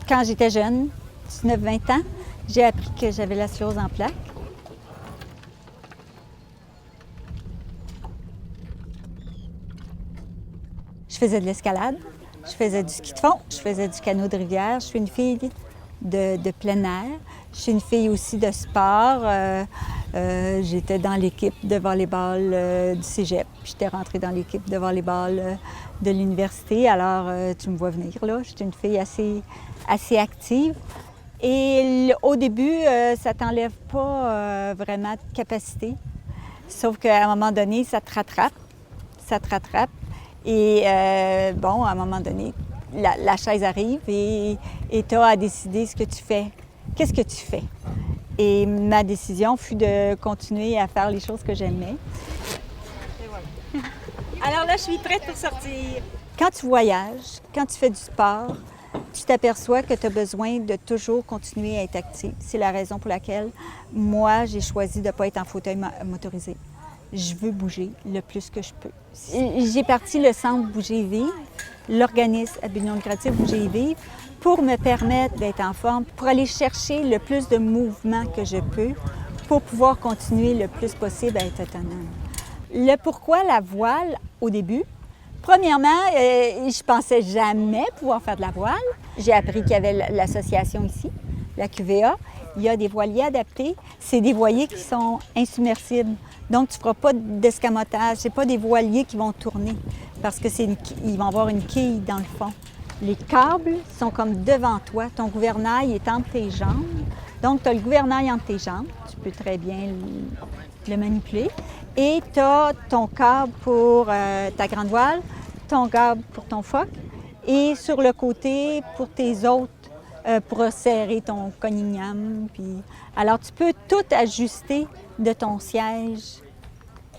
Quand j'étais jeune, 19-20 ans, j'ai appris que j'avais la sclérose en plaques. Je faisais de l'escalade, je faisais du ski de fond, je faisais du canot de rivière. Je suis une fille de plein air. Je suis une fille aussi de sport. J'étais dans l'équipe de volleyball du cégep. J'étais rentrée dans l'équipe de volleyball de l'université. Alors, tu me vois venir là. J'étais une fille assez active. Et au début, ça ne t'enlève pas vraiment de capacité. Sauf qu'à un moment donné, ça te rattrape. Ça te rattrape. Et bon, à un moment donné, la chaise arrive et tu as à décider ce que tu fais. Qu'est-ce que tu fais? Et ma décision fut de continuer à faire les choses que j'aimais. Et voilà. Alors là, je suis prête pour sortir. Quand tu voyages, quand tu fais du sport, tu t'aperçois que tu as besoin de toujours continuer à être active. C'est la raison pour laquelle moi, j'ai choisi de ne pas être en fauteuil motorisé. Je veux bouger le plus que je peux. J'ai parti le centre Bouger et Vivre, l'organisme à but non lucratif Bouger et Vivre, pour me permettre d'être en forme, pour aller chercher le plus de mouvement que je peux, pour pouvoir continuer le plus possible à être autonome. Le pourquoi la voile au début? Premièrement, je pensais jamais pouvoir faire de la voile. J'ai appris qu'il y avait l'association ici, la QVA. Il y a des voiliers adaptés. C'est des voiliers qui sont insubmersibles. Donc, tu ne feras pas d'escamotage. Ce n'est pas des voiliers qui vont tourner parce qu'ils vont avoir une quille dans le fond. Les câbles sont comme devant toi. Ton gouvernail est entre tes jambes. Donc, tu as le gouvernail entre tes jambes. Tu peux très bien le manipuler. Et tu as ton câble pour ta grande voile, ton câble pour ton foc et sur le côté pour tes autres, pour serrer ton conignam. Alors, tu peux tout ajuster de ton siège,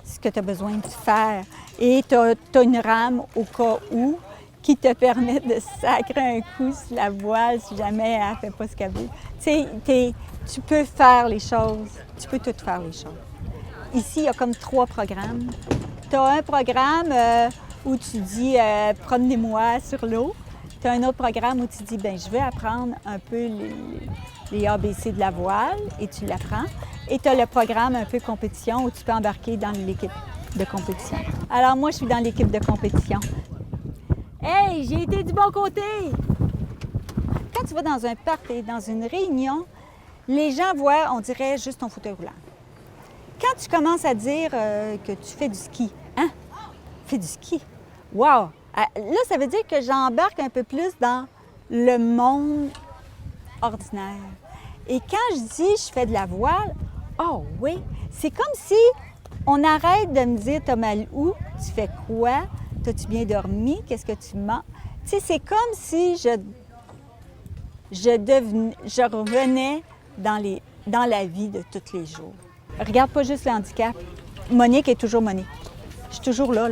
ce que tu as besoin de faire. Et tu as une rame au cas où qui te permet de sacrer un coup sur la voile si jamais elle ne fait pas ce qu'elle veut. Tu peux faire les choses, tu peux tout faire les choses. Ici, il y a comme 3 programmes. Tu as un programme où tu dis « promenez-moi sur l'eau ». Tu as un autre programme où tu dis « bien, je vais apprendre un peu les ABC de la voile » et tu l'apprends. Et tu as le programme un peu compétition où tu peux embarquer dans l'équipe de compétition. Alors moi, je suis dans l'équipe de compétition. Hey, j'ai été du bon côté! Quand tu vas dans un party, dans une réunion, les gens voient, on dirait, juste ton fauteuil roulant. Quand tu commences à dire que tu fais du ski, hein? Fais du ski. Wow! Là, ça veut dire que j'embarque un peu plus dans le monde ordinaire. Et quand je dis je fais de la voile, oh oui, c'est comme si on arrête de me dire t'as mal où, tu fais quoi, t'as-tu bien dormi, qu'est-ce que tu manges. Tu sais, c'est comme si je revenais dans la vie de tous les jours. Regarde pas juste le handicap. Monique est toujours Monique. Je suis toujours là.